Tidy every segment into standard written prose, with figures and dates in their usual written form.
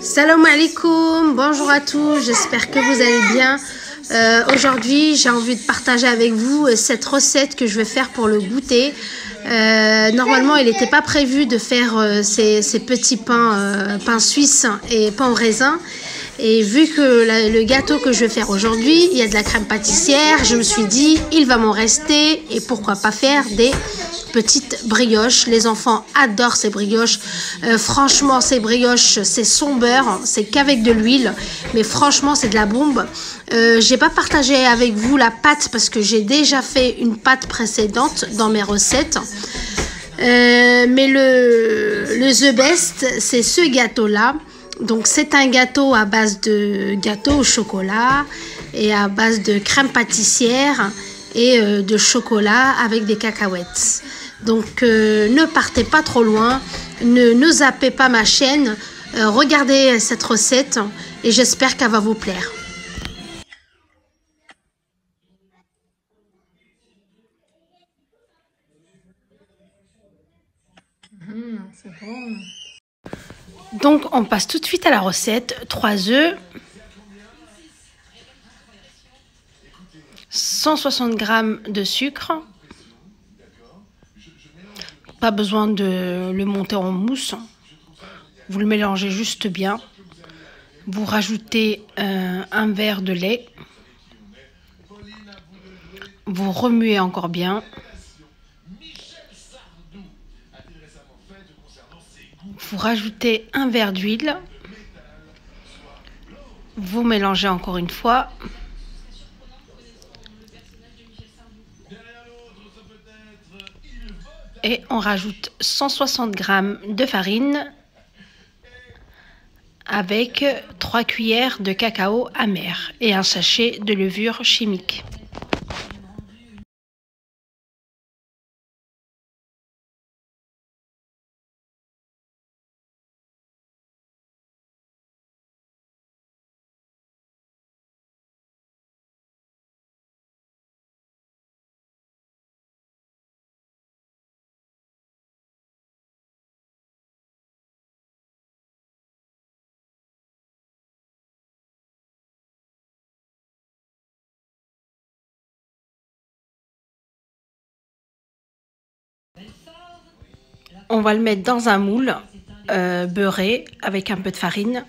Salam alaikum, bonjour à tous, j'espère que vous allez bien. Aujourd'hui, j'ai envie de partager avec vous cette recette que je vais faire pour le goûter. Normalement, il n'était pas prévu de faire ces petits pains suisses et pains au raisin. Et vu que le gâteau que je vais faire aujourd'hui, il y a de la crème pâtissière, je me suis dit, il va m'en rester et pourquoi pas faire des petites brioches. Les enfants adorent ces brioches. Franchement, ces brioches, c'est son beurre, c'est qu'avec de l'huile, mais franchement, c'est de la bombe. J'ai pas partagé avec vous la pâte parce que j'ai déjà fait une pâte précédente dans mes recettes. Mais le The Best, c'est ce gâteau-là. Donc c'est un gâteau à base de gâteau au chocolat et à base de crème pâtissière et de chocolat avec des cacahuètes. Donc ne partez pas trop loin, ne zappez pas ma chaîne, regardez cette recette et j'espère qu'elle va vous plaire. C'est bon. Donc on passe tout de suite à la recette. 3 œufs, 160 g de sucre. Pas besoin de le monter en mousse. Vous le mélangez juste bien. Vous rajoutez un verre de lait. Vous remuez encore bien. Vous rajoutez un verre d'huile. Vous mélangez encore une fois. Et on rajoute 160 g de farine avec 3 cuillères de cacao amer et un sachet de levure chimique. On va le mettre dans un moule beurré avec un peu de farine.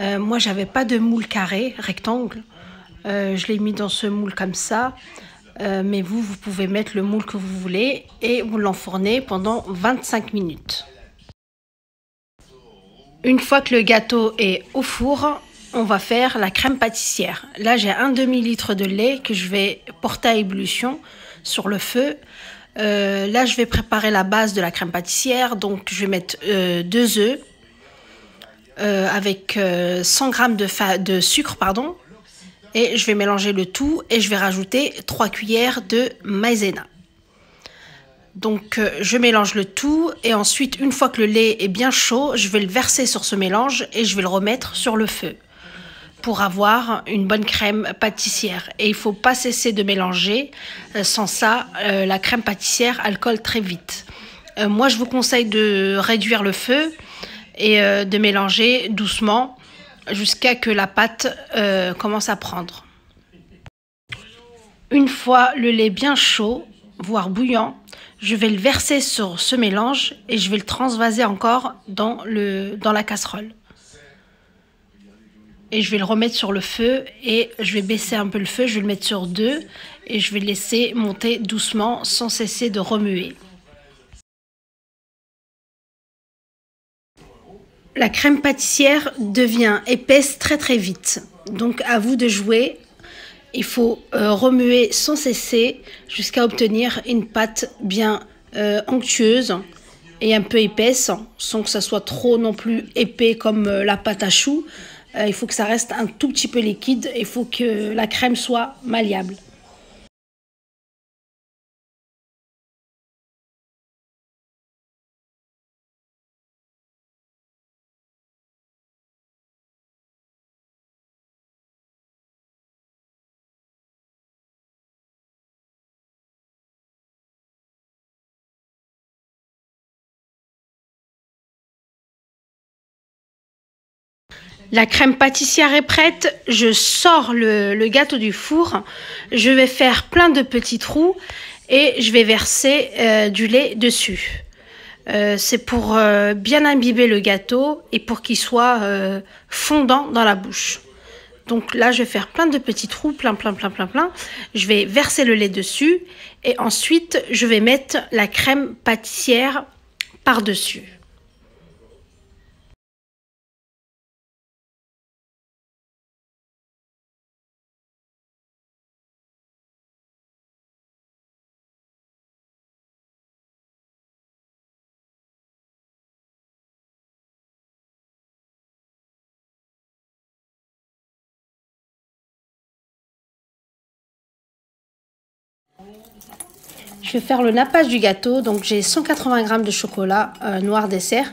Moi, j'avais pas de moule carré, rectangle. Je l'ai mis dans ce moule comme ça. Mais vous pouvez mettre le moule que vous voulez et vous l'enfournez pendant 25 minutes. Une fois que le gâteau est au four, on va faire la crème pâtissière. Là, j'ai un demi-litre de lait que je vais porter à ébullition sur le feu. Là, je vais préparer la base de la crème pâtissière. Donc, je vais mettre 2 œufs avec 100 g de sucre, pardon. Et je vais mélanger le tout et je vais rajouter 3 cuillères de maïzena. Donc, je mélange le tout et ensuite, une fois que le lait est bien chaud, je vais le verser sur ce mélange et je vais le remettre sur le feu pour avoir une bonne crème pâtissière. Et il ne faut pas cesser de mélanger, sans ça, la crème pâtissière, elle colle très vite. Moi, je vous conseille de réduire le feu et de mélanger doucement jusqu'à que la pâte commence à prendre. Une fois le lait bien chaud, voire bouillant, je vais le verser sur ce mélange et je vais le transvaser encore dans la casserole. Et je vais le remettre sur le feu et je vais baisser un peu le feu, je vais le mettre sur 2 et je vais le laisser monter doucement sans cesser de remuer. La crème pâtissière devient épaisse très très vite, donc à vous de jouer. Il faut remuer sans cesser jusqu'à obtenir une pâte bien onctueuse et un peu épaisse, sans que ça soit trop non plus épais comme la pâte à choux. Il faut que ça reste un tout petit peu liquide. Il faut que la crème soit malléable. La crème pâtissière est prête. Je sors le gâteau du four. Je vais faire plein de petits trous et je vais verser du lait dessus. C'est pour bien imbiber le gâteau et pour qu'il soit fondant dans la bouche. Donc là, je vais faire plein de petits trous, plein. Je vais verser le lait dessus et ensuite, je vais mettre la crème pâtissière par-dessus. Je vais faire le nappage du gâteau. Donc j'ai 180 g de chocolat noir dessert.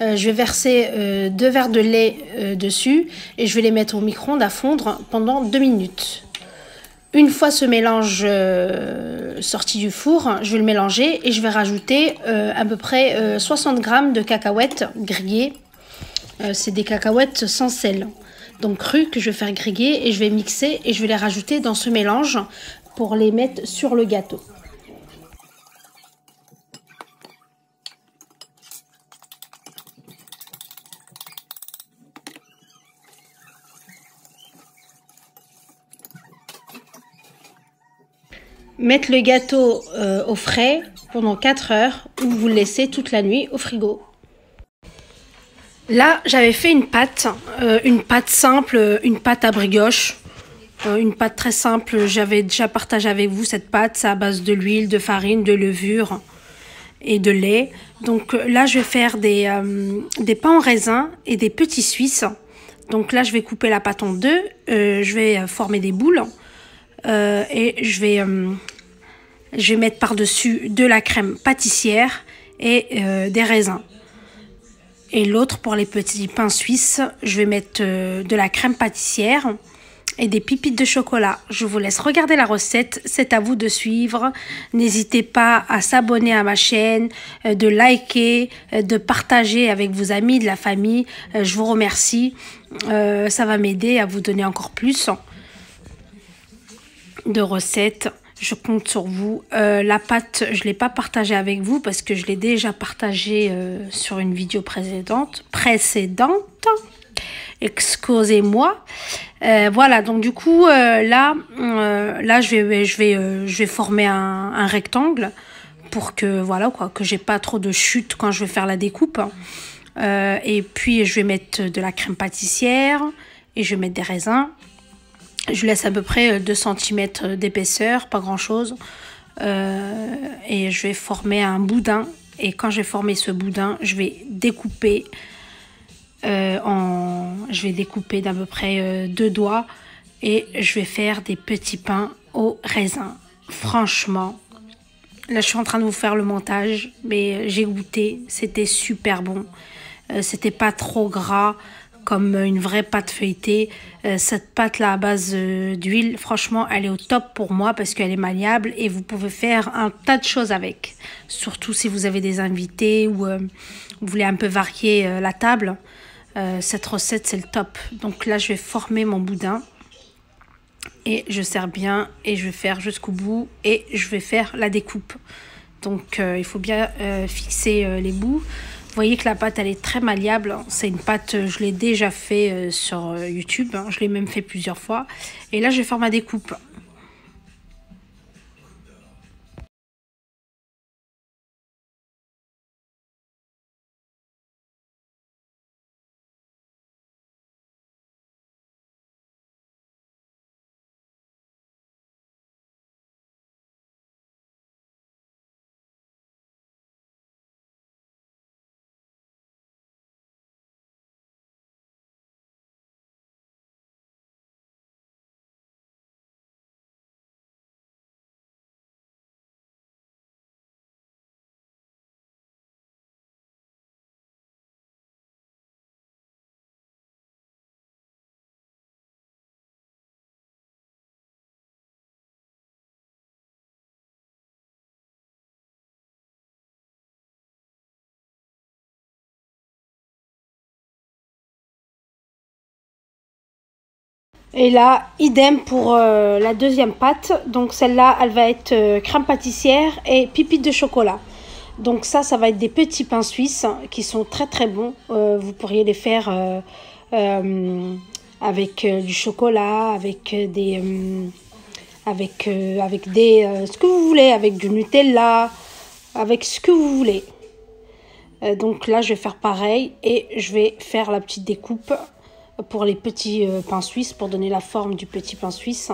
Je vais verser 2 verres de lait dessus et je vais les mettre au micro-ondes à fondre pendant 2 minutes. Une fois ce mélange sorti du four, je vais le mélanger et je vais rajouter à peu près 60 g de cacahuètes grillées. C'est des cacahuètes sans sel, donc crues, que je vais faire griller et je vais mixer et je vais les rajouter dans ce mélange pour les mettre sur le gâteau. Mettre le gâteau au frais pendant 4 heures ou vous le laissez toute la nuit au frigo. Là, j'avais fait une pâte simple, une pâte à brioche. Une pâte très simple, j'avais déjà partagé avec vous cette pâte, c'est à base de l'huile, de farine, de levure et de lait. Donc là, je vais faire des pains en raisin et des petits suisses. Donc là, je vais couper la pâte en deux, je vais former des boules et je vais mettre par-dessus de la crème pâtissière et des raisins. Et l'autre, pour les petits pains suisses, je vais mettre de la crème pâtissière et des pépites de chocolat. Je vous laisse regarder la recette, c'est à vous de suivre. N'hésitez pas à s'abonner à ma chaîne, de liker, de partager avec vos amis, de la famille. Je vous remercie, ça va m'aider à vous donner encore plus de recettes. Je compte sur vous. La pâte, je ne l'ai pas partagée avec vous parce que je l'ai déjà partagée sur une vidéo précédente. Excusez-moi. Voilà, donc du coup, là, je vais former un rectangle pour que, voilà, quoi, que j'ai pas trop de chute quand je vais faire la découpe. Et puis, je vais mettre de la crème pâtissière et je vais mettre des raisins. Je laisse à peu près 2 cm d'épaisseur, pas grand-chose. Et je vais former un boudin. Et quand j'ai formé ce boudin, je vais découper d'à peu près 2 doigts et je vais faire des petits pains au raisin. Franchement, là je suis en train de vous faire le montage, mais j'ai goûté, c'était super bon. C'était pas trop gras comme une vraie pâte feuilletée. Cette pâte là à base d'huile, franchement elle est au top pour moi parce qu'elle est malléable et vous pouvez faire un tas de choses avec. Surtout si vous avez des invités ou vous voulez un peu varier la table. Cette recette c'est le top. Donc là je vais former mon boudin et je serre bien et je vais faire jusqu'au bout et je vais faire la découpe. Donc il faut bien fixer les bouts. Vous voyez que la pâte elle est très malléable. C'est une pâte, je l'ai déjà fait sur YouTube, hein. Je l'ai même fait plusieurs fois. Et là je vais faire ma découpe. Et là, idem pour la deuxième pâte. Donc celle-là, elle va être crème pâtissière et pépites de chocolat. Donc ça va être des petits pains suisses qui sont très très bons. Vous pourriez les faire avec du chocolat, avec des ce que vous voulez, avec du Nutella, avec ce que vous voulez. Donc là, je vais faire pareil et je vais faire la petite découpe pour les petits pains suisses, pour donner la forme du petit pain suisse.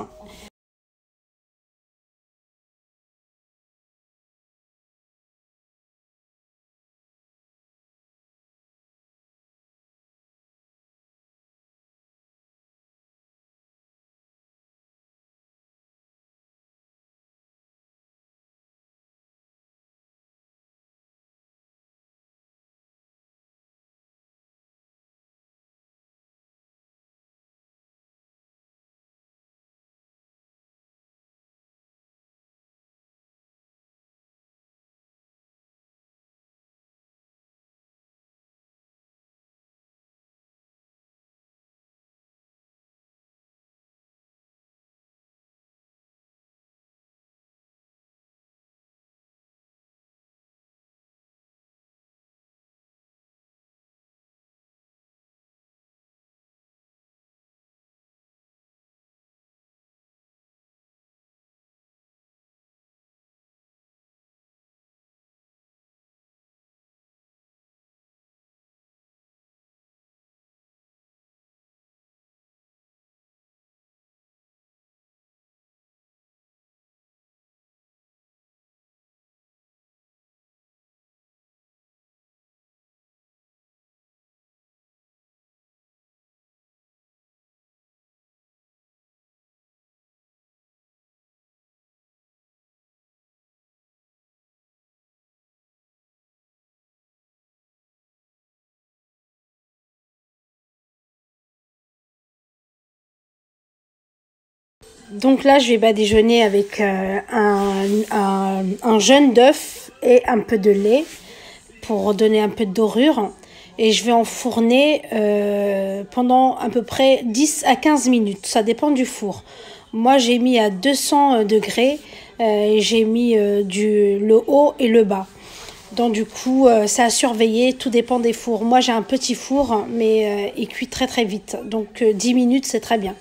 Donc là, je vais badigeonner avec un jaune d'œuf et un peu de lait pour donner un peu de dorure. Et je vais enfourner pendant à peu près 10 à 15 minutes. Ça dépend du four. Moi, j'ai mis à 200 degrés et j'ai mis le haut et le bas. Donc du coup, c'est à surveiller, tout dépend des fours. Moi, j'ai un petit four, mais il cuit très très vite. Donc 10 minutes, c'est très bien.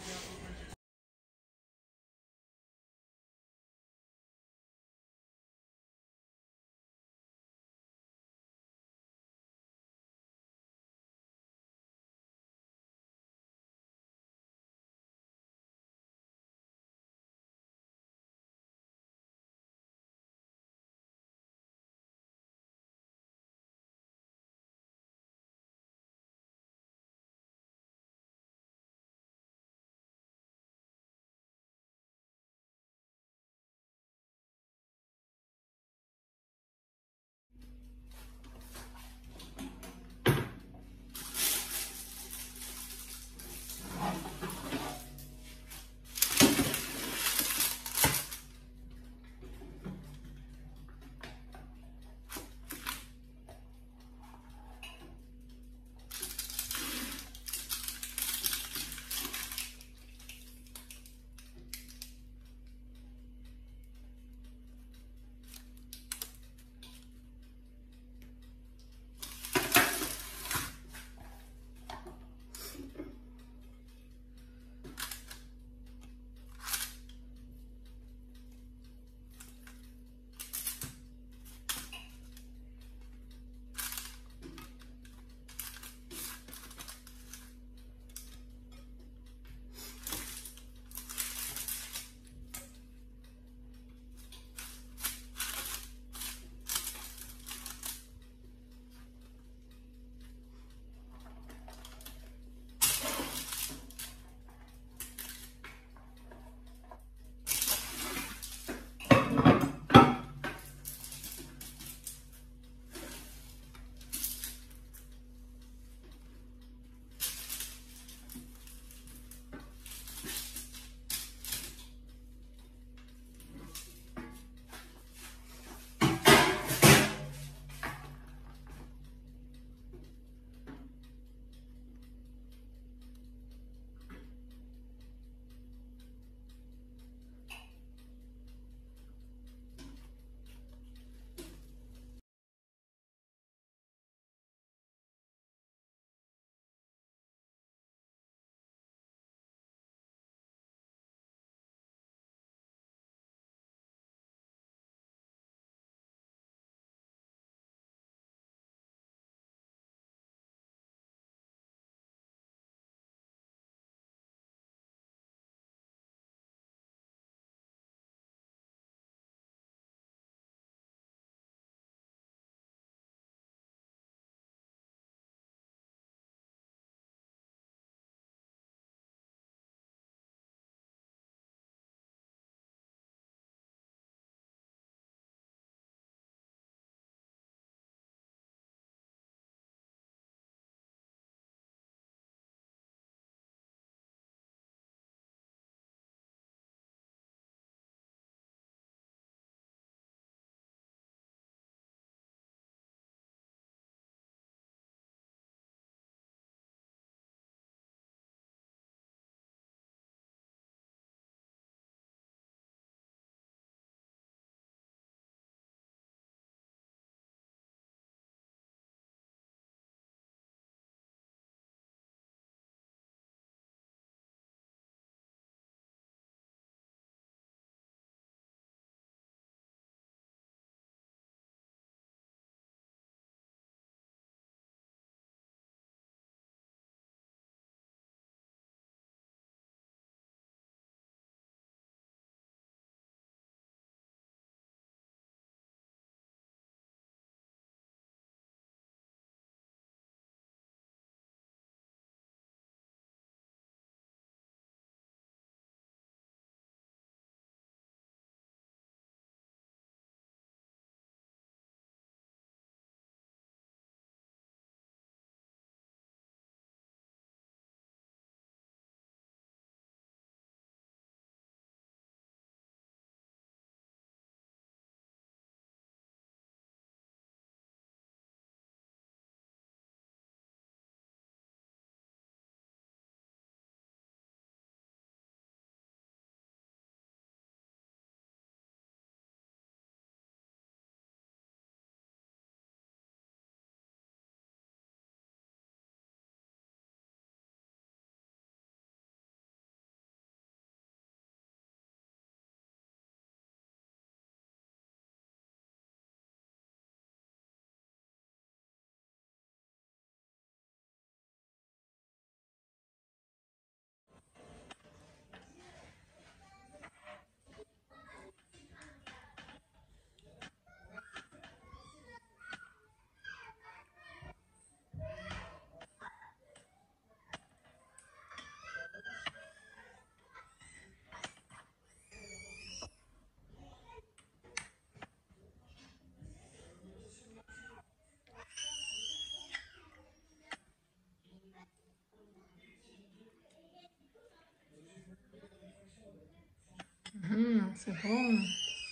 C'est bon.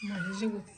Moi, j'ai goûté.